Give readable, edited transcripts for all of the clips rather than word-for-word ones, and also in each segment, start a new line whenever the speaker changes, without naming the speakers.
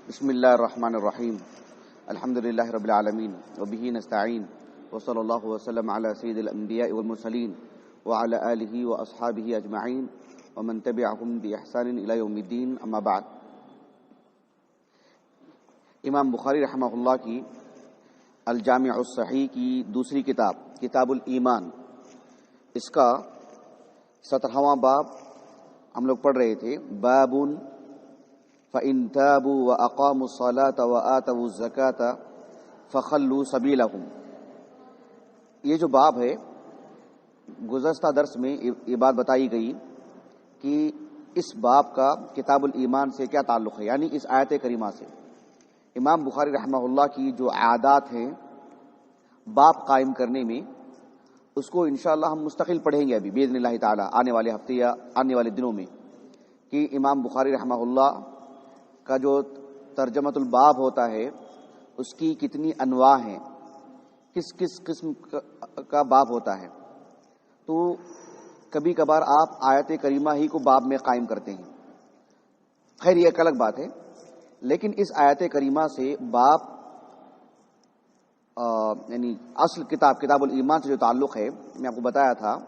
بسم اللہ الرحمن الرحیم الحمد للہ رب العالمین وبہ نستعین وصلی اللہ وسلم علی سید الانبیاء والمرسلین وعلی آلہ واصحابہ اجمعین ومن تبعہم بإحسان الی یوم الدین، اما بعد۔ امام بخاری رحمہ اللہ کی الجامع الصحیح کی دوسری کتاب کتاب الایمان، اس کا 17واں باب ہم لوگ پڑھ رہے تھے۔ باب فَإِن تَابُوا وَأَقَامُوا الصَّلَاةَ وَآتَوُا الزَّكَاةَ فَخَلُّوا سَبِيلَهُمْ۔ یہ جو باب ہے، گزشتہ درس میں یہ بات بتائی گئی کہ اس باب کا کتاب الایمان سے کیا تعلق ہے، یعنی اس آیت کریمہ سے۔ امام بخاری رحمہ اللہ کی جو عادات ہیں باب قائم کرنے میں، اس کو انشاءاللہ ہم مستقل پڑھیں گے ابھی باذن اللہ تعالی آنے والے ہفتے یا آنے والے دنوں میں، کہ امام بخاری رحمہ اللہ کا جو ترجمۃ الباب ہوتا ہے اس کی کتنی انواع ہیں، کس کس قسم کا باب ہوتا ہے۔ تو کبھی کبھار آپ آیت کریمہ ہی کو باب میں قائم کرتے ہیں، خیر یہ ایک الگ بات ہے، لیکن اس آیت کریمہ سے باب یعنی اصل کتاب الایمان سے جو تعلق ہے، میں آپ کو بتایا تھا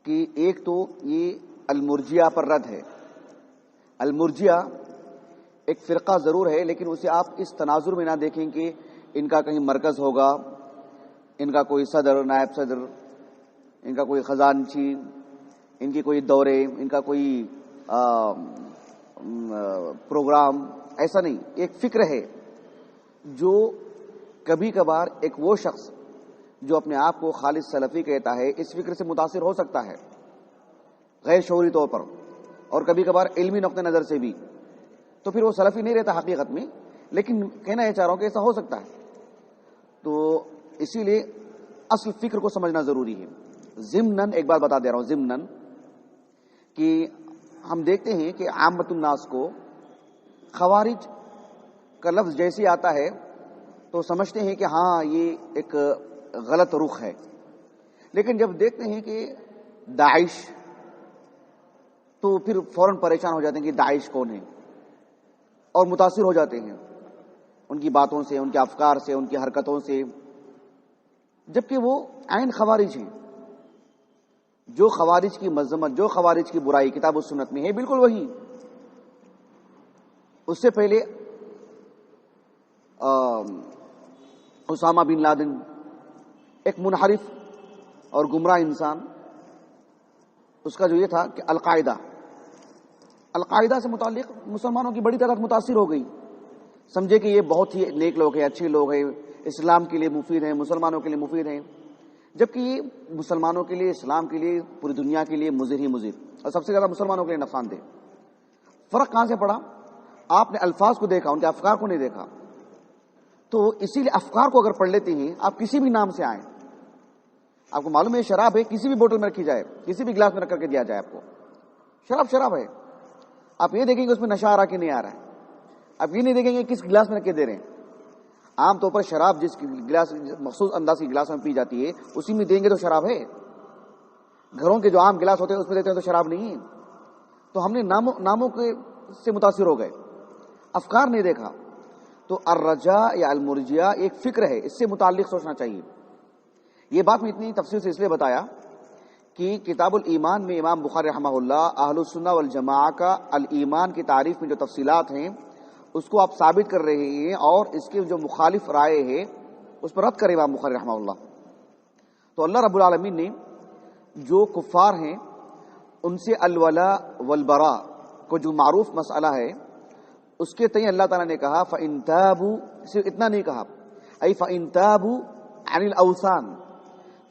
کہ ایک تو یہ المرجیہ پر رد ہے۔ المرجیہ ایک فرقہ ضرور ہے، لیکن اسے آپ اس تناظر میں نہ دیکھیں کہ ان کا کہیں مرکز ہوگا، ان کا کوئی صدر، نائب صدر، ان کا کوئی خزانچی، ان کی کوئی دورے، ان کا کوئی پروگرام، ایسا نہیں۔ ایک فکر ہے جو کبھی کبھار ایک وہ شخص جو اپنے آپ کو خالص سلفی کہتا ہے اس فکر سے متاثر ہو سکتا ہے غیر شعوری طور پر، اور کبھی کبھار علمی نقطہ نظر سے بھی، تو پھر وہ سلفی نہیں رہتا حقیقت میں، لیکن کہنا یہ چاہ رہا ہوں کہ ایسا ہو سکتا ہے۔ تو اسی لیے اصل فکر کو سمجھنا ضروری ہے۔ ضمناً ایک بات بتا دے رہا ہوں، ضمناً کہ ہم دیکھتے ہیں کہ عامت الناس کو خوارج کا لفظ جیسے آتا ہے تو سمجھتے ہیں کہ ہاں یہ ایک غلط رخ ہے، لیکن جب دیکھتے ہیں کہ داعش، تو پھر فوراً پریشان ہو جاتے ہیں کہ داعش کون ہے، اور متاثر ہو جاتے ہیں ان کی باتوں سے، ان کے افکار سے، ان کی حرکتوں سے، جبکہ وہ عین خوارج ہیں۔ جو خوارج کی مذمت، جو خوارج کی برائی کتاب و سنت میں ہے، بالکل وہی۔ اس سے پہلے اسامہ بن لادن ایک منحرف اور گمراہ انسان، اس کا جو یہ تھا کہ القاعدہ سے متعلق مسلمانوں کی بڑی تعداد متاثر ہو گئی، سمجھے کہ یہ بہت ہی نیک لوگ ہیں، اچھے لوگ ہیں، اسلام کے لیے مفید ہیں، مسلمانوں کے لیے مفید ہیں، جبکہ یہ مسلمانوں کے لیے، اسلام کے لیے، پوری دنیا کے لیے مضر ہی مضر، اور سب سے زیادہ مسلمانوں کے لیے نقصان دہ۔ فرق کہاں سے پڑا؟ آپ نے الفاظ کو دیکھا، ان کے افکار کو نہیں دیکھا۔ تو اسی لیے افکار کو اگر پڑھ لیتے ہیں، آپ کسی بھی نام سے آئیں، آپ کو معلوم ہے شراب ہے، کسی بھی بوتل میں رکھی جائے، کسی بھی گلاس میں رکھ کر کے دیا جائے آپ کو، شراب ہے، آپ یہ دیکھیں گے اس میں نشہ آ رہا کہ نہیں آ رہا ہے، آپ یہ نہیں دیکھیں گے کس گلاس میں رکھ کے دے رہے ہیں۔ عام طور پر شراب جس گلاس، مخصوص انداز کی گلاس میں پی جاتی ہے، اسی میں دیں گے تو شراب ہے۔ گھروں کے جو عام گلاس ہوتے ہیں اس میں دیتے ہیں تو شراب نہیں ہے۔ تو ہم نے ناموں کے سے متاثر ہو گئے، افکار نہیں دیکھا۔ تو الرجا یا المرجیہ ایک فکر ہے، اس سے متعلق سوچنا چاہیے۔ یہ بات میں اتنی تفصیل سے اس لیے بتایا کہ کتاب الایمان میں امام بخاری رحمہ اللہ اہل السنہ والجماعہ کا الایمان کی تعریف میں جو تفصیلات ہیں اس کو آپ ثابت کر رہے ہیں، اور اس کے جو مخالف رائے ہے اس پر رد کرے امام بخاری رحمہ اللہ۔ تو اللہ رب العالمین نے جو کفار ہیں ان سے الولاء والبراء کو جو معروف مسئلہ ہے، اس کے تئیں اللہ تعالیٰ نے کہا فَإِن تَابُوا، صرف اتنا نہیں کہا، اَيْ فَإِن تَابُوا عَنِ الْأَوْثَانِ،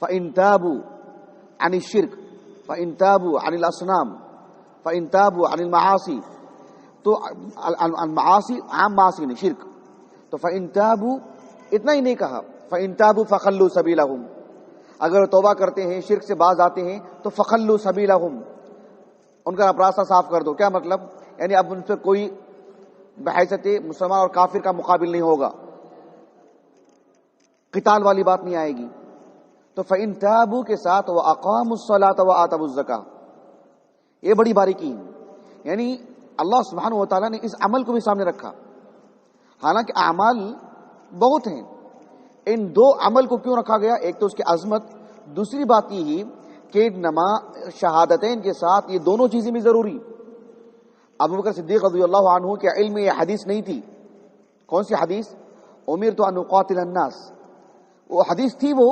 فَإِن تَابُوا عَنِ الشِّرْكِ، فَإِن تَابُوا عَنِ الْأَصْنَامِ، فَإِن تَابُوا عَنِ الْمَعَاصِي۔ تو المعاصی عام معاصی نہیں، شرک، تو فَإِن تَابُوا اتنا ہی نہیں کہا، فَإِن تَابُوا فَخَلُّوا سَبِيلَهُمْ، اگر توبہ کرتے ہیں، شرک سے باز آتے ہیں تو فَخَلُّوا سَبِيلَهُمْ، ان کا راستہ صاف کر دو۔ کیا مطلب؟ یعنی اب ان سے کوئی بحیثیت مسلمان اور کافر کا مقابل نہیں ہوگا، قتال والی بات نہیں آئے گی۔ تو فَإِن تَابُوا کے ساتھ وَأَقَامُوا الصَّلَاةَ وَآتَوُا الزَّكَاةَ، یہ بڑی باریکی ہے، یعنی اللہ سبحانہ و تعالیٰ نے اس عمل کو بھی سامنے رکھا حالانکہ اعمال بہت ہیں. ان دو عمل کو کیوں رکھا گیا؟ ایک تو اس کی عظمت، دوسری بات یہ کہ شہادتین کے ساتھ یہ دونوں چیزیں بھی ضروری. ابوبکر صدیق رضی اللہ عنہ کے علم میں یہ حدیث نہیں تھی. کون سی حدیث؟ امرت ان اقاتل الناس. وہ حدیث تھی وہ،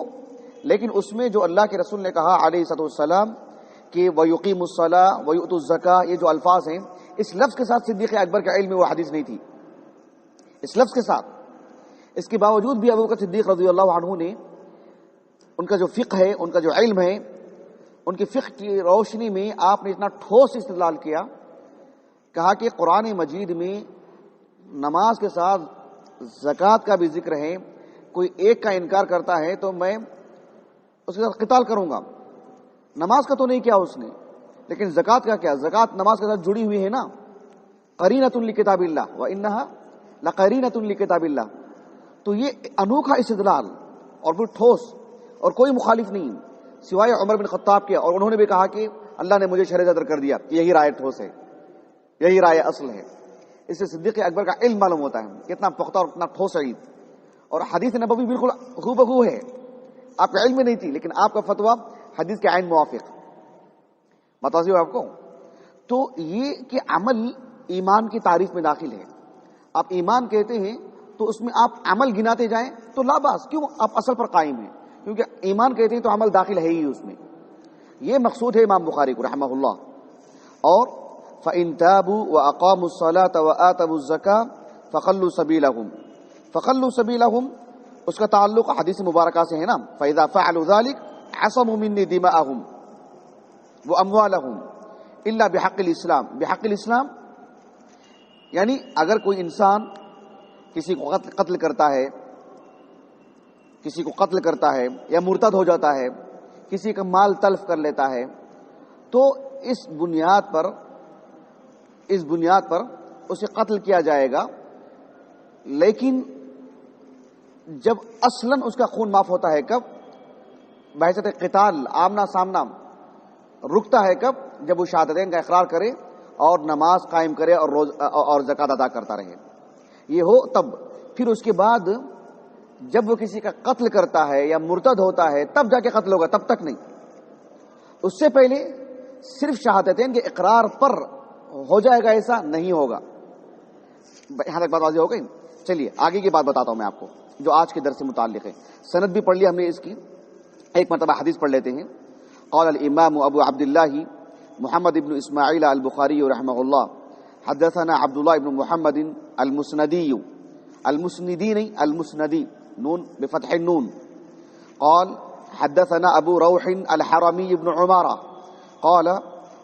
لیکن اس میں جو اللہ کے رسول نے کہا علیہ الصلوۃ والسلام کہ وَيُقِيمُ الصَّلَاةَ وَيُؤْتُ الزَّكَاةَ، یہ جو الفاظ ہیں، اس لفظ کے ساتھ صدیق اکبر کے علم میں وہ حدیث نہیں تھی، اس لفظ کے ساتھ. اس کے باوجود بھی ابوبکر صدیق رضی اللہ عنہ نے، ان کا جو فقہ ہے، ان کا جو علم ہے، ان کی فقہ کی روشنی میں آپ نے اتنا ٹھوس استدلال کیا، کہا کہ قرآن مجید میں نماز کے ساتھ زکوٰۃ کا بھی ذکر ہے. کوئی ایک کا انکار کرتا ہے تو میں اس کے ساتھ قتال کروں گا. نماز کا تو نہیں کیا اس نے، لیکن زکوٰۃ کا کیا؟ زکوٰۃ نماز کے ساتھ جڑی ہوئی ہے نا. قرینۃ لکتاب اللہ وانہا لقرینۃ لکتاب اللہ. تو یہ انوکھا استدلال اور پھر ٹھوس، اور کوئی مخالف نہیں سوائے عمر بن خطاب کے، اور انہوں نے بھی کہا کہ اللہ نے مجھے شرع صدر کر دیا، یہی رائے ٹھوس ہے، یہی رائے اصل ہے. اس سے صدیق اکبر کا علم معلوم ہوتا ہے کتنا پختہ اور کتنا ٹھوس ہے. اور حدیث نبوی بالکل ہو بہو ہے، آپ کا علم میں نہیں تھی لیکن آپ کا فتویٰ حدیث کے عین موافق. بتاتی ہوں آپ کو. تو یہ کہ عمل ایمان کی تعریف میں داخل ہے. آپ ایمان کہتے ہیں تو اس میں آپ عمل گناتے جائیں تو لا باس، کیوں؟ آپ اصل پر قائم ہیں، کیونکہ ایمان کہتے ہیں تو عمل داخل ہے ہی اس میں. یہ مقصود ہے امام بخاری کو رحمہ اللہ. اور فَإِن تَابُوا وَأَقَامُوا الصَّلَاةَ وَآتَوُا الزَّكَاةَ فَخَلُّوا سَبِيلَهُمْ. فَخَلُّوا سَبِيلَهُمْ اس کا تعلق حدیث مبارکہ سے ہے نا. فَإِذَا فَعَلُوا ذَلِكَ عَصَمُوا مِنِّي دِمَاءَهُمْ وَأَمْوَالَهُمْ إِلَّا بِحَقِّ الْإِسْلَامِ. بحق الاسلام یعنی اگر کوئی انسان کسی کو قتل کرتا ہے، کسی کو قتل کرتا ہے یا مرتد ہو جاتا ہے، کسی کا مال تلف کر لیتا ہے، تو اس بنیاد پر اسے قتل کیا جائے گا. لیکن جب اصلاً اس کا خون معاف ہوتا ہے کب؟ بحثیت قتال، آمنا سامنا رکتا ہے کب؟ جب وہ شہادتین کا اقرار کرے اور نماز قائم کرے اور زکوٰۃ ادا کرتا رہے. یہ ہو تب. پھر اس کے بعد جب وہ کسی کا قتل کرتا ہے یا مرتد ہوتا ہے تب جا کے قتل ہوگا، تب تک نہیں. اس سے پہلے صرف شہادتین کے اقرار پر ہو جائے گا، ایسا نہیں ہوگا. یہاں تک بات واضح ہو گئی. چلیے آگے کی بات بتاتا ہوں میں آپ کو جو آج کے درس سے متعلق ہے. سند بھی پڑھ لی ہم نے اس کی، ایک مرتبہ حدیث پڑھ لیتے ہیں. قال الامام ابو عبد اللہ محمد ابن اسماعیل البخاری رحمہ اللہ حدثنا عبد الله بن محمد المسندي نون بفتح النون. قال حدثنا ابو روح الحرمي بن عمارة قال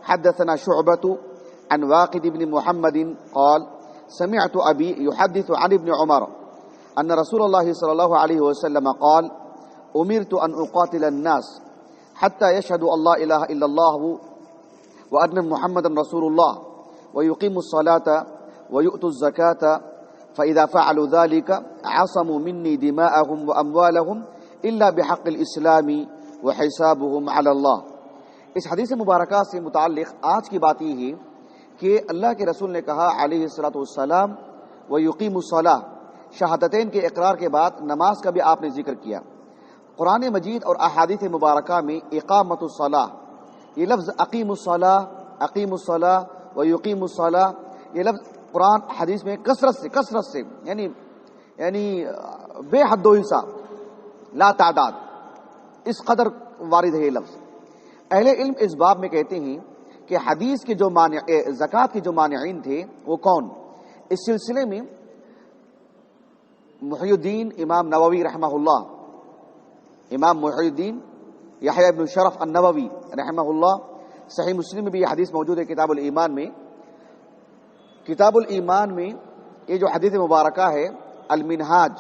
حدثنا شعبة عن واقد بن محمد قال سمعت ابي يحدث عن ابن عمر ان رسول الله صلى الله عليه وسلم قال امرت ان اقاتل الناس حتى يشهدوا ان لا اله الا الله وان محمدا رسول الله ويقيموا الصلاة ويؤتوا الزكاة فإذا فعلوا ذلك عصموا مني دماءهم وأموالهم إلا بحق الإسلام وحسابهم على الله. اس حدیث مبارکہ سے متعلق آج کی بات یہ ہے کہ اللہ کے رسول نے کہا علیہ الصلوۃ والسلام ويقيموا الصلاة، شہادتین کے اقرار کے بعد نماز کا بھی آپ نے ذکر کیا. قرآن مجید اور احادیث مبارکہ میں اقامت الصلاة، یہ لفظ اقیم الصلاة وَيُقِيمُ الصَّلَاةَ، یہ لفظ قرآن حدیث میں کثرت سے یعنی بے حد و حساب، لا تعداد، اس قدر وارد ہے یہ لفظ. اہل علم اس باب میں کہتے ہیں کہ حدیث کے جو زکوٰۃ کے جو مانعین تھے وہ کون؟ اس سلسلے میں محی الدین امام نووی رحمہ اللہ، امام محی الدین یحییٰ ابن شرف النووی رحمہ اللہ، صحیح مسلم میں بھی یہ حدیث موجود ہے کتاب الایمان میں. کتاب الایمان میں یہ جو حدیث مبارکہ ہے المنہاج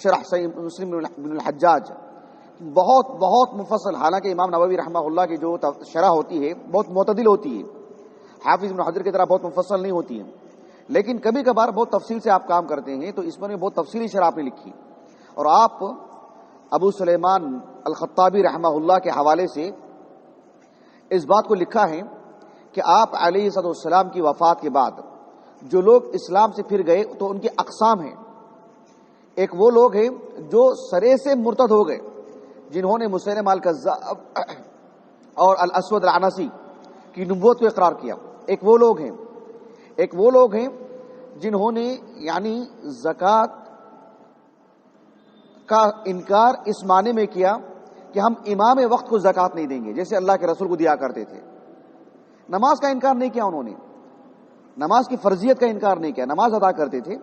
شرح صحیح مسلم بن الحجاج، بہت مفصل، حالانکہ امام نووی رحمہ اللہ کی جو شرح ہوتی ہے بہت معتدل ہوتی ہے، حافظ ابن حجر کی طرح بہت مفصل نہیں ہوتی ہے، لیکن کبھی کبھار بہت تفصیل سے آپ کام کرتے ہیں، تو اس میں بہت تفصیلی شرح آپ نے لکھی. اور آپ ابو سلیمان الخطابی رحمہ اللہ کے حوالے سے اس بات کو لکھا ہے کہ آپ علیہ الصلوۃ والسلام کی وفات کے بعد جو لوگ اسلام سے پھر گئے تو ان کی اقسام ہیں. ایک وہ لوگ ہیں جو سرے سے مرتد ہو گئے، جنہوں نے مسیلمہ الکذاب اور الاسود العنسی کی نبوت کو اقرار کیا۔ ایک وہ لوگ ہیں جنہوں نے یعنی زکوٰۃ کا انکار اس معنی میں کیا کہ ہم امام وقت کو زکوٰۃ نہیں دیں گے جیسے اللہ کے رسول کو دیا کرتے تھے۔ نماز کا انکار نہیں کیا انہوں نے، نماز کی فرضیت کا انکار نہیں کیا، نماز ادا کرتے تھے،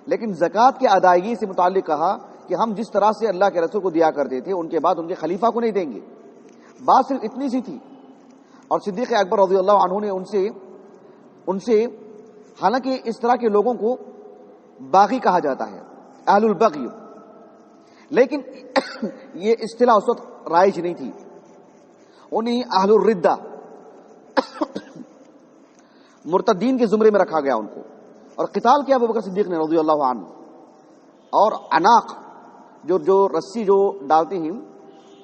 لیکن زکوٰۃ کی ادائیگی سے متعلق کہا کہ ہم جس طرح سے اللہ کے رسول کو دیا کرتے تھے ان کے بعد ان کے خلیفہ کو نہیں دیں گے۔ بات صرف اتنی سی تھی، اور صدیق اکبر رضی اللہ عنہ نے ان سے حالانکہ اس طرح کے لوگوں کو باغی کہا جاتا ہے، اہل البغی، لیکن یہ اصطلاح اس وقت رائج نہیں تھی، انہیں اہل الردہ مرتدین کے زمرے میں رکھا گیا ان کو، اور قتال کیا ابوبکر صدیق نے رضی اللہ عنہ۔ اور عناق جو رسی جو ڈالتے ہیں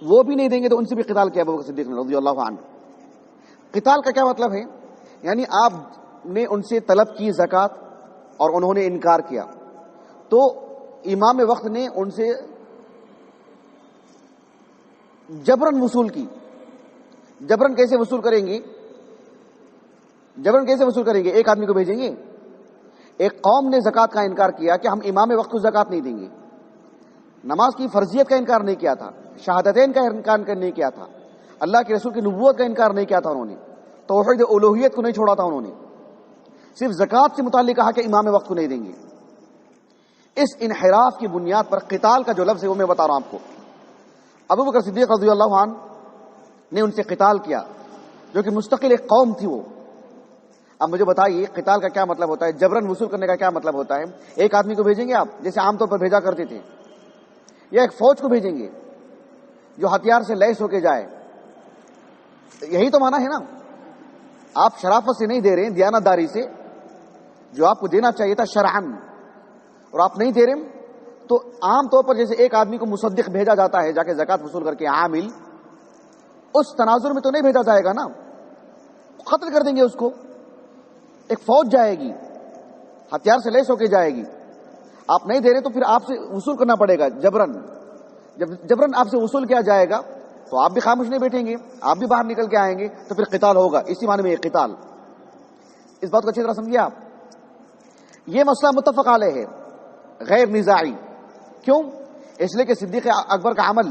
وہ بھی نہیں دیں گے تو ان سے بھی قتال کیا ابوبکر صدیق نے رضی اللہ عنہ۔ قتال کا کیا مطلب ہے؟ یعنی آپ نے ان سے طلب کی زکوٰۃ اور انہوں نے انکار کیا، تو امام وقت نے ان سے جبرن وصول کی۔ جبرن کیسے وصول کریں گے؟ ایک آدمی کو بھیجیں گے، ایک قوم نے زکوٰۃ کا انکار کیا کہ ہم امام وقت کو زکوٰۃ نہیں دیں گے، نماز کی فرضیت کا انکار نہیں کیا تھا، شہادتین کا انکار نہیں کیا تھا، اللہ کے رسول کی نبوت کا انکار نہیں کیا تھا، انہوں نے توحید الوہیت کو نہیں چھوڑا تھا، انہوں نے صرف زکوٰۃ سے متعلق کہا کہ امام وقت کو نہیں دیں گے۔ اس انحراف کی بنیاد پر قتال کا جو لفظ ہے وہ میں بتا رہا ہوں آپ کو۔ ابوبکر صدیق رضی اللہ عنہ نے ان سے قتال کیا، جو کہ مستقل ایک قوم تھی وہ۔ اب مجھے بتائیے قتال کا کیا مطلب ہوتا ہے، جبرن وصول کرنے کا کیا مطلب ہوتا ہے؟ ایک آدمی کو بھیجیں گے آپ جیسے عام طور پر بھیجا کرتے تھے، یا ایک فوج کو بھیجیں گے جو ہتھیار سے لیس ہو کے جائے؟ یہی تو معنی ہے نا۔ آپ شرافت سے نہیں دے رہے ہیں، دیانت داری سے، جو آپ کو دینا چاہیے تھا شرعن، اور آپ نہیں دے رہے ہیں، تو عام طور پر جیسے ایک آدمی کو مصدق بھیجا جاتا ہے جا کے زکوٰۃ وصول کر کے عامل، اس تناظر میں تو نہیں بھیجا جائے گا نا، قتل کر دیں گے اس کو۔ ایک فوج جائے گی، ہتھیار سے لیس ہو کے جائے گی، آپ نہیں دے رہے تو پھر آپ سے وصول کرنا پڑے گا جبرن۔ جب جبرن آپ سے وصول کیا جائے گا تو آپ بھی خاموش نہیں بیٹھیں گے، آپ بھی باہر نکل کے آئیں گے، تو پھر قتال ہوگا۔ اسی معنی میں یہ قتال، اس بات کو اچھی طرح سمجھیے آپ۔ یہ مسئلہ متفق علیہ ہے، غیر نزاعی۔ کیوں؟ اس لیے کہ صدیق اکبر کا عمل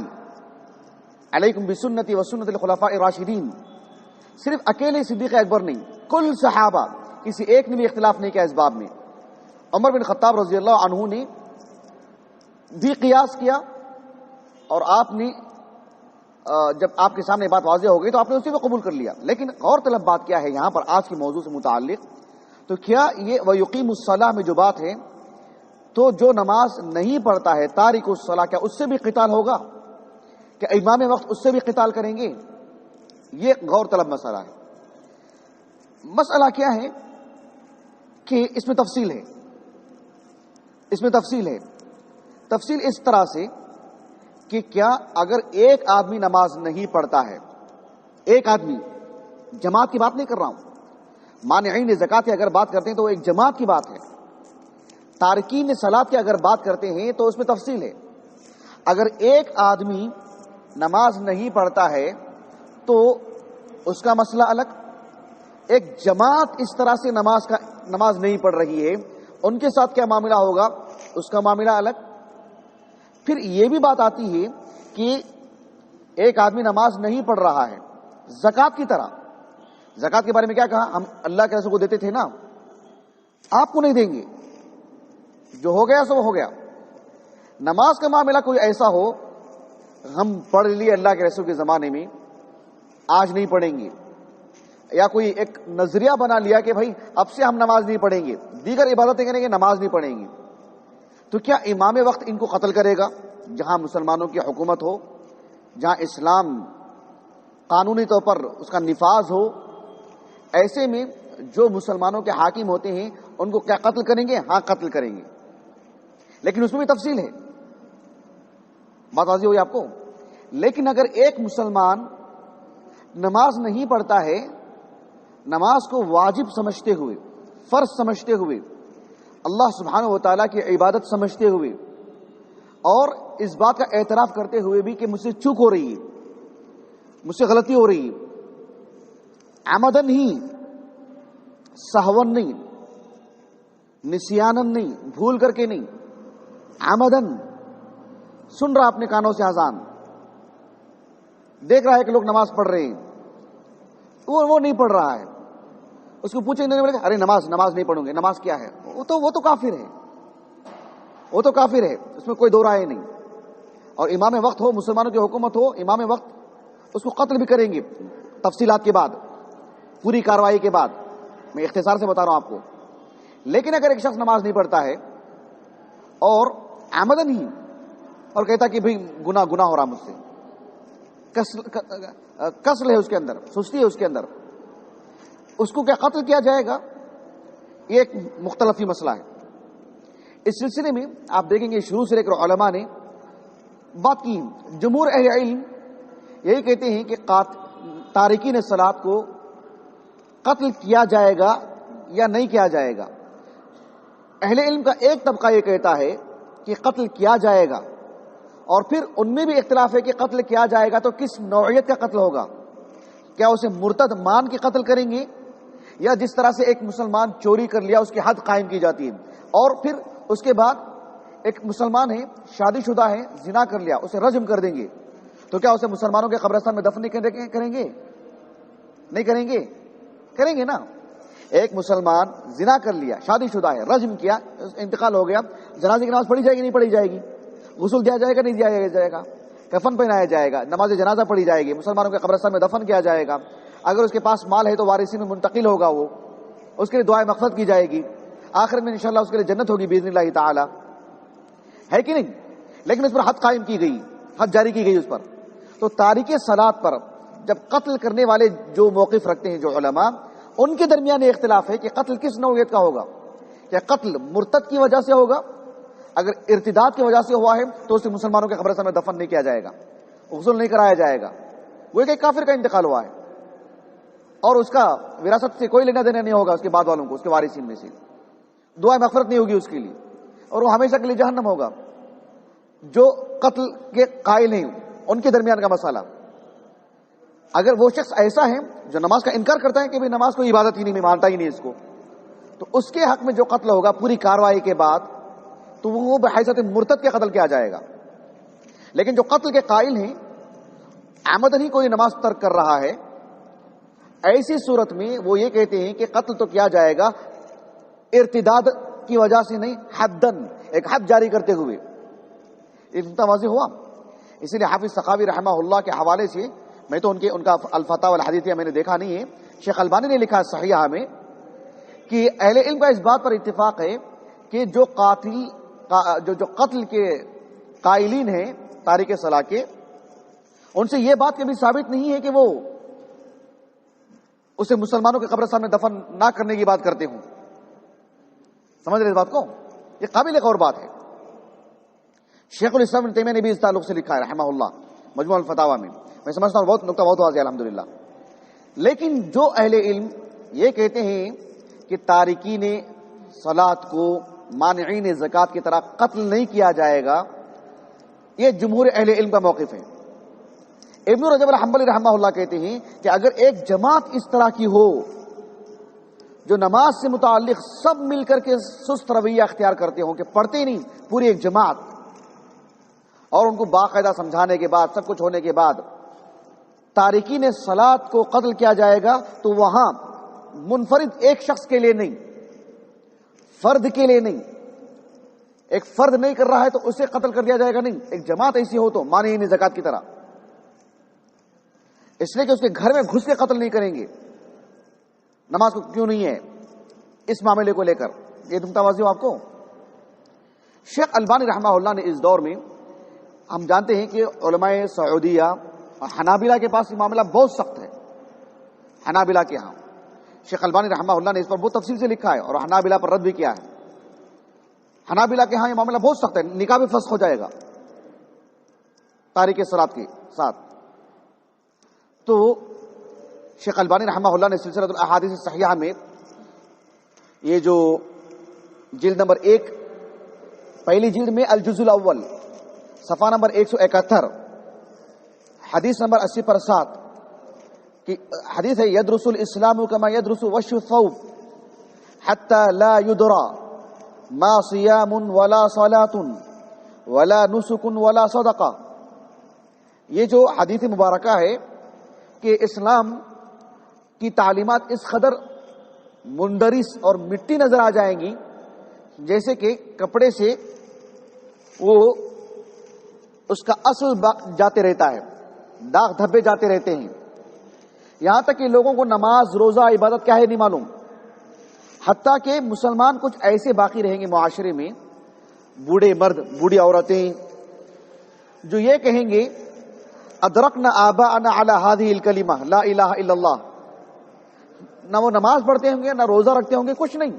علیکم بسنتی و سنت الخلفاء الراشدین، صرف اکیلے صدیق اکبر نہیں، کل صحابہ کسی ایک نے بھی اختلاف نہیں کیا اس باب میں۔ عمر بن خطاب رضی اللہ عنہ نے بھی قیاس کیا، اور آپ نے جب آپ کے سامنے بات واضح ہو گئی تو آپ نے اسی کو قبول کر لیا۔ لیکن غور طلب بات کیا ہے یہاں پر آج کی موضوع سے متعلق، تو کیا یہ وَيُقِيمُ الصَّلَاةَ میں جو بات ہے، تو جو نماز نہیں پڑھتا ہے تارک الصلاۃ، کیا اس سے بھی قتال ہوگا؟ کیا امام وقت اس سے بھی قتال کریں گے؟ یہ غور طلب مسئلہ ہے۔ مسئلہ کیا ہے کہ اس میں تفصیل ہے، تفصیل اس طرح سے کہ کیا اگر ایک آدمی نماز نہیں پڑھتا ہے، ایک آدمی، جماعت کی بات نہیں کر رہا ہوں، مانعین زکوٰۃ کی اگر بات کرتے ہیں تو وہ ایک جماعت کی بات ہے، تارکین صلاۃ کی اگر بات کرتے ہیں تو اس میں تفصیل ہے۔ اگر ایک آدمی نماز نہیں پڑھتا ہے تو اس کا مسئلہ الگ، ایک جماعت اس طرح سے نماز نہیں پڑھ رہی ہے، ان کے ساتھ کیا معاملہ ہوگا، اس کا معاملہ الگ۔ پھر یہ بھی بات آتی ہے کہ ایک آدمی نماز نہیں پڑھ رہا ہے، زکوٰۃ کی طرح، زکوٰۃ کے بارے میں کیا کہا؟ ہم اللہ کے رسول کو دیتے تھے نا، آپ کو نہیں دیں گے، جو ہو گیا سو ہو گیا۔ نماز کا معاملہ کوئی ایسا ہو، ہم پڑھ لیے اللہ کے رسول کے زمانے میں، آج نہیں پڑھیں گے، یا کوئی ایک نظریہ بنا لیا کہ بھائی اب سے ہم نماز نہیں پڑھیں گے، دیگر عبادتیں کریں گے، نماز نہیں پڑھیں گے، تو کیا امام وقت ان کو قتل کرے گا؟ جہاں مسلمانوں کی حکومت ہو، جہاں اسلام قانونی طور پر اس کا نفاذ ہو، ایسے میں جو مسلمانوں کے حاکم ہوتے ہیں ان کو کیا قتل کریں گے؟ ہاں قتل کریں گے، لیکن اس میں بھی تفصیل ہے، بات واضح ہوئی آپ کو۔ لیکن اگر ایک مسلمان نماز نہیں پڑھتا ہے، نماز کو واجب سمجھتے ہوئے، فرض سمجھتے ہوئے، اللہ سبحانہ و تعالیٰ کی عبادت سمجھتے ہوئے، اور اس بات کا اعتراف کرتے ہوئے بھی کہ مجھ سے چوک ہو رہی ہے، مجھ سے غلطی ہو رہی ہے، عمدن ہی، سہون نہیں، نسیانن نہیں، بھول کر کے نہیں، عمدن سن رہا اپنے کانوں سے اذان، دیکھ رہا ہے کہ لوگ نماز پڑھ رہے ہیں، وہ نہیں پڑھ رہا ہے، اس کو پوچھیں نہیں بولے ارے نماز نہیں پڑھوں گے، نماز کیا ہے؟ وہ تو کافر ہے، وہ تو کافر ہے، اس میں کوئی دو رائے نہیں۔ اور امام وقت ہو، مسلمانوں کی حکومت ہو، امام وقت اس کو قتل بھی کریں گے تفصیلات کے بعد، پوری کاروائی کے بعد، میں اختصار سے بتا رہا ہوں آپ کو۔ لیکن اگر ایک شخص نماز نہیں پڑھتا ہے اور عمدن ہی اور کہتا کہ بھئی گناہ ہو رہا مجھ سے، کسل ہے اس کے اندر، سستی ہے اس کے اندر، اس کو کیا قتل کیا جائے گا؟ یہ ایک مختلف ہی مسئلہ ہے۔ اس سلسلے میں آپ دیکھیں گے شروع سے لے کر علماء نے بات کی، جمہور اہل علم یہی کہتے ہیں کہ تارکین صلاۃ کو قتل کیا جائے گا یا نہیں کیا جائے گا۔ اہل علم کا ایک طبقہ یہ کہتا ہے کہ قتل کیا جائے گا، اور پھر ان میں بھی اختلاف ہے کہ قتل کیا جائے گا تو کس نوعیت کا قتل ہوگا، کیا اسے مرتد مان کے قتل کریں گے، یا جس طرح سے ایک مسلمان چوری کر لیا اس کی حد قائم کی جاتی ہے، اور پھر اس کے بعد ایک مسلمان ہے، شادی شدہ ہے، زنا کر لیا، اسے رجم کر دیں گے، تو کیا اسے مسلمانوں کے قبرستان میں دفن کریں گے؟ نہیں کریں گے؟ کریں گے نا۔ ایک مسلمان زنا کر لیا، شادی شدہ ہے، رجم کیا، انتقال ہو گیا، جنازے کی نماز پڑھی جائے گی نہیں پڑھی جائے گی؟ غسل دیا جائے گا نہیں دیا جائے گا؟ کفن پہنایا جائے گا، نماز جنازہ پڑھی جائے گی، مسلمانوں کے قبرستان میں دفن کیا جائے گا، اگر اس کے پاس مال ہے تو وارثین میں منتقل ہوگا، وہ اس کے لیے دعائے مغفرت کی جائے گی، آخر میں انشاءاللہ اس کے لیے جنت ہوگی باذن اللہ تعالی، ہے کہ نہیں؟ لیکن اس پر حد قائم کی گئی، حد جاری کی گئی اس پر۔ تو تارک صلاۃ پر جب قتل کرنے والے جو موقف رکھتے ہیں جو علماء، ان کے درمیان یہ اختلاف ہے کہ قتل کس نوعیت کا ہوگا، کیا قتل مرتد کی وجہ سے ہوگا؟ اگر ارتداد کی وجہ سے ہوا ہے تو اسے مسلمانوں کے قبرستان میں دفن نہیں کیا جائے گا، غسل نہیں کرایا جائے گا، وہ ایک کافر کا انتقال ہوا ہے، اور اس کا وراثت سے کوئی لینا دینا نہیں ہوگا، اس کے بعد والوں کو، اس کے وارثین میں سے دعائیں مغفرت نہیں ہوگی اس کے لیے، اور وہ ہمیشہ کے لیے جہنم ہوگا۔ جو قتل کے قائل ہیں ان کے درمیان کا مسئلہ، اگر وہ شخص ایسا ہے جو نماز کا انکار کرتا ہے کہ بھئی نماز کوئی عبادت ہی نہیں، میں مانتا ہی نہیں اس کو، تو اس کے حق میں جو قتل ہوگا پوری کاروائی کے بعد تو وہ بحیثیت مرتد کے قتل کیا جائے گا۔ لیکن جو قتل کے قائل ہیں، عمدن ہی کوئی نماز ترک کر رہا ہے، ایسی صورت میں وہ یہ کہتے ہیں کہ قتل تو کیا جائے گا ارتداد کی وجہ سے نہیں، حدن، ایک حد جاری کرتے ہوئے۔ یہ واضح ہوا؟ اسی لیے حافظ سخاوی رحمہ اللہ کے حوالے سے، میں تو ان کا الفتاوی والحدیثیہ میں نے دیکھا نہیں ہے، شیخ البانی نے لکھا صحیحہ میں کہ اہل علم کا اس بات پر اتفاق ہے کہ جو قتل کے قائلین ہیں تارک صلاۃ کے، ان سے یہ بات کبھی ثابت نہیں ہے کہ وہ اسے مسلمانوں کے قبرستان میں دفن نہ کرنے کی بات کرتے ہوں۔ سمجھ رہے اس بات کو؟ یہ قابل غور بات ہے۔ شیخ الاسلام ابن تیمیہ نے بھی اس تعلق سے لکھا ہے رحمہ اللہ مجموع الفتاوی میں سمجھتا ہوں نقطہ بہت واضح ہے الحمدللہ۔ لیکن جو اہل علم یہ کہتے ہیں کہ تارکین صلاۃ کو مانعین زکوٰۃ کی طرح قتل نہیں کیا جائے گا، یہ جمہور اہل علم کا موقف ہے۔ ابن رجب الحنبلی رحمہ اللہ کہتے ہیں کہ اگر ایک جماعت اس طرح کی ہو جو نماز سے متعلق سب مل کر کے سست رویہ اختیار کرتے ہوں، کہ پڑھتے نہیں پوری ایک جماعت، اور ان کو باقاعدہ سمجھانے کے بعد، سب کچھ ہونے کے بعد تارکین صلاۃ کو قتل کیا جائے گا، تو وہاں منفرد ایک شخص کے لیے نہیں، فرد کے لیے نہیں، ایک فرد نہیں کر رہا ہے تو اسے قتل کر دیا جائے گا، نہیں، ایک جماعت ایسی ہو تو مانعین زکوٰۃ کی طرح، اس لیے کہ اس کے گھر میں گھس کے قتل نہیں کریں گے۔ نماز کو کیوں نہیں ہے اس معاملے کو لے کر، یہ تم توازی ہو آپ کو۔ شیخ البانی رحمہ اللہ نے اس دور میں، ہم جانتے ہیں کہ علماء سعودیہ اور حنابلہ کے پاس یہ معاملہ بہت سخت ہے، حنابلہ کے ہاں شیخ البانی رحمہ اللہ نے اس پر بہت تفصیل سے لکھا ہے اور حنابلہ پر رد بھی کیا ہے۔ حنابلہ کے ہاں یہ معاملہ بہت سخت ہے، نکاح بھی فسخ ہو جائے گا تارک صلاۃ کے ساتھ۔ تو شیخ البانی رحمہ اللہ نے سلسلۃ الاحادیث الصحیحہ میں یہ جو جلد نمبر 1 پہلی جلد میں الجزء الاول صفحہ نمبر 171 حدیث نمبر 80 پر 7 کی حدیث ہے، یدرس الاسلام کما یدرس وش الثوب حتی لا یدرا ما صیام ولا صلاۃ ولا نسک ولا صدقہ. یہ جو حدیث مبارکہ ہے کہ اسلام کی تعلیمات اس قدر مندرس اور مٹی نظر آ جائیں گی جیسے کہ کپڑے سے وہ اس کا اصل جاتے رہتا ہے، داغ دھبے جاتے رہتے ہیں. یہاں تک کہ لوگوں کو نماز روزہ عبادت کیا ہے نہیں معلوم، حتیٰ کہ مسلمان کچھ ایسے باقی رہیں گے معاشرے میں، بوڑھے مرد بوڑھی عورتیں، جو یہ کہیں گے ادرکنا آباءنا علی ہذہ الکلمہ لا الہ الا اللہ. نہ وہ نماز پڑھتے ہوں گے، نہ روزہ رکھتے ہوں گے، کچھ نہیں.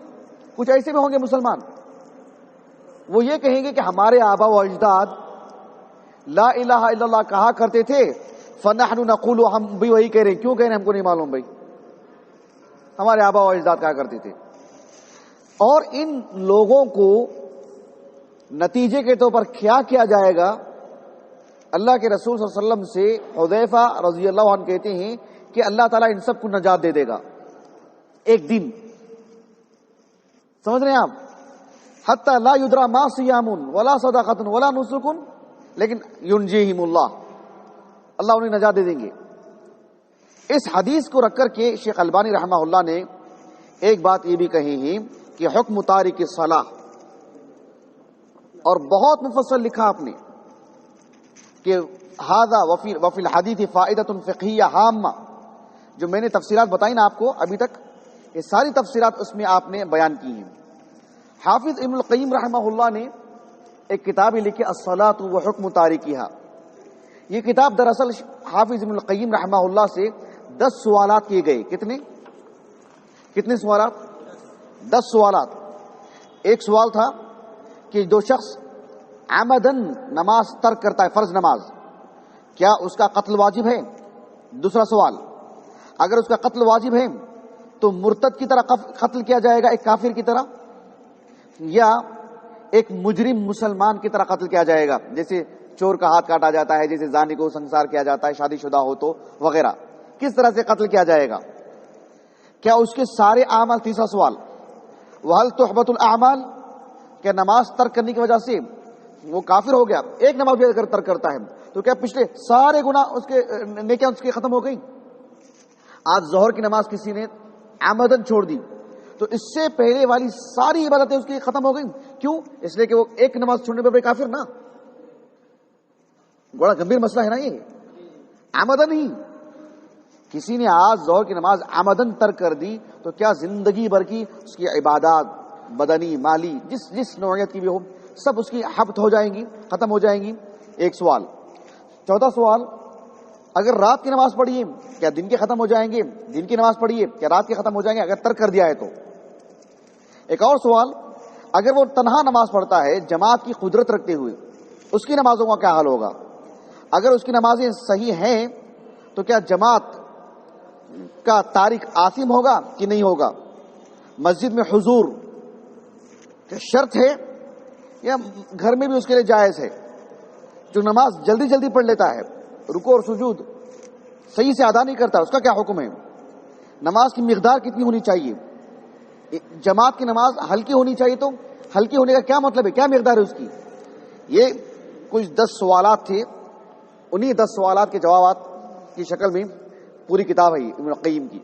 کچھ ایسے بھی ہوں گے مسلمان، وہ یہ کہیں گے کہ ہمارے آبا و اجداد لا الہ الا اللہ کہا کرتے تھے، فنحن نقول، ہم بھی وہی کہہ رہے ہیں. کیوں کہہ رہے ہیں ہم کو نہیں معلوم بھائی، ہمارے آبا و اجداد کہا کرتے تھے. اور ان لوگوں کو نتیجے کے طور پر کیا کیا جائے گا؟ اللہ کے رسول صلی اللہ علیہ وسلم سے حذیفہ رضی اللہ عنہ کہتے ہیں کہ اللہ تعالیٰ ان سب کو نجات دے دے گا ایک دن. سمجھ رہے ہیں آپ؟ حتی لا یدرا ما صیام ولا صدقۃ ولا نسک لیکن ینجیہم اللہ، اللہ انہیں نجات دے دیں گے. اس حدیث کو رکھ کر کے شیخ البانی رحمہ اللہ نے ایک بات یہ بھی کہی ہے کہ حکم تارک الصلاۃ، اور بہت مفصل لکھا آپ نے کہ ھذا وفی الحدیث فائدۃ فقہیہ ہامہ. جو میں نے تفسیرات بتائی نا آپ کو ابھی تک، یہ ساری تفسیرات اس میں آپ نے بیان کی ہیں. حافظ ابن القیم رحمہ اللہ نے ایک کتاب لکھی الصلاۃ و حکم تارکہا. یہ کتاب دراصل حافظ ابن القیم رحمہ اللہ سے 10 سوالات کیے گئے. کتنے سوالات؟ 10 سوالات. ایک سوال تھا کہ جو شخص عمدن نماز ترک کرتا ہے، فرض نماز، کیا اس کا قتل واجب ہے؟ دوسرا سوال، اگر اس کا قتل واجب ہے تو مرتد کی طرح قتل کیا جائے گا، ایک کافر کی طرح، یا ایک مجرم مسلمان کی طرح قتل کیا جائے گا، جیسے چور کا ہاتھ کاٹا جاتا ہے، جیسے زانی کو سنسار کیا جاتا ہے شادی شدہ ہو تو، وغیرہ. کس طرح سے قتل کیا جائے گا؟ کیا اس کے سارے اعمال؟ تیسرا سوال، وَهَلْ تُحْبَطُ الْأَعْمَالِ، کیا نماز ترک کرنے کی وجہ سے وہ کافر ہو گیا؟ ایک نماز بھی اگر ترک کرتا ہے تو کیا پچھلے سارے گناہ اس کے نیکیاں اس کی ختم ہو گئی؟ آج ظہر کی نماز کسی نے عمدن چھوڑ دی تو اس سے پہلے والی ساری عبادتیں اس کی ختم ہو گئی. کیوں؟ اس لیے کہ وہ ایک نماز چھوڑنے پہ کافر نا. بڑا گمبھیر مسئلہ ہے نا یہ. عمدن ہی کسی نے آج ظہر کی نماز عمدن ترک کر دی تو کیا زندگی بھر کی اس کی عبادات، بدنی مالی جس نوعیت کی بھی ہو، سب اس کی حبط ہو جائیں گی، ختم ہو جائیں گی. ایک سوال. چوتھا سوال، اگر رات کی نماز پڑھیے کیا دن کے ختم ہو جائیں گے؟ دن کی نماز پڑھیے کیا رات کے ختم ہو جائیں گے اگر ترک کر دیا ہے تو؟ ایک اور سوال، اگر وہ تنہا نماز پڑھتا ہے جماعت کی قدرت رکھتے ہوئے، اس کی نمازوں کا کیا حال ہوگا؟ اگر اس کی نمازیں صحیح ہیں تو کیا جماعت کا تارک آثم ہوگا کہ نہیں ہوگا؟ مسجد میں حضور کیا شرط ہے یا گھر میں بھی اس کے لیے جائز ہے؟ جو نماز جلدی جلدی پڑھ لیتا ہے، رکوع اور سجود صحیح سے ادا نہیں کرتا، اس کا کیا حکم ہے؟ نماز کی مقدار کتنی ہونی چاہیے؟ جماعت کی نماز ہلکی ہونی چاہیے تو ہلکی ہونے کا کیا مطلب ہے؟ کیا مقدار ہے اس کی؟ یہ کچھ 10 سوالات تھے. انہی 10 سوالات کے جوابات کی شکل میں پوری کتاب ہے ابن القیم کی.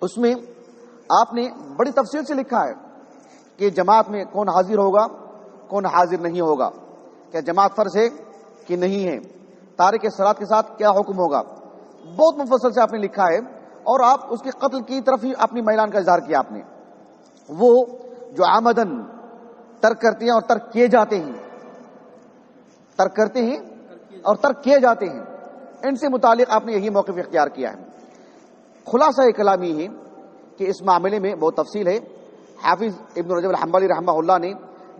اس میں آپ نے بڑی تفصیل سے لکھا ہے کہ جماعت میں کون حاضر ہوگا، کون حاضر نہیں ہوگا، کیا جماعت فرض ہے کہ نہیں ہے، تارک صلاۃ کے ساتھ کیا حکم ہوگا. بہت مفصل سے آپ نے لکھا ہے اور آپ اس کے قتل کی طرف ہی اپنی میلان کا اظہار کیا آپ نے. وہ جو عمدن ترک کرتے ہیں اور ترک کیے جاتے ہیں، ترک کرتے ہیں اور ترک کیے جاتے ہیں، ان سے متعلق آپ نے یہی موقف اختیار کیا ہے. خلاصہ کلام یہ ہے کہ اس معاملے میں بہت تفصیل ہے. حافظ ابن رجب الحنبلی رحمہ اللہ نے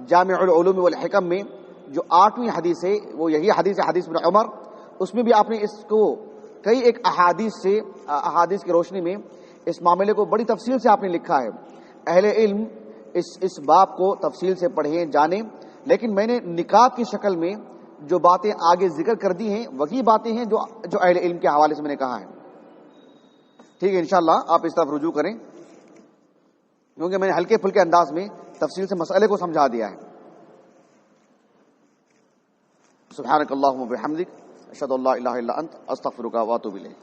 جامع العلوم والحکم میں جو 8ویں حدیث ہے وہ یہی حدیث ہے، حدیث ابن عمر. اس میں بھی آپ نے اس کو کئی ایک احادیث کی روشنی میں اس معاملے کو بڑی تفصیل سے آپ نے لکھا ہے. اہل علم اس باب کو تفصیل سے پڑھیں جانیں. لیکن میں نے نکات کی شکل میں جو باتیں آگے ذکر کر دی ہیں وہی باتیں ہیں جو اہل علم کے حوالے سے میں نے کہا ہے. ٹھیک ہے، انشاءاللہ آپ اس طرف رجوع کریں، کیونکہ میں نے ہلکے پھلکے انداز میں تفصیل سے مسئلے کو سمجھا دیا ہے. سبحانک اللہم و بحمدک، اشہد ان لا الہ الا انت، استغفرک و اتوب الیک.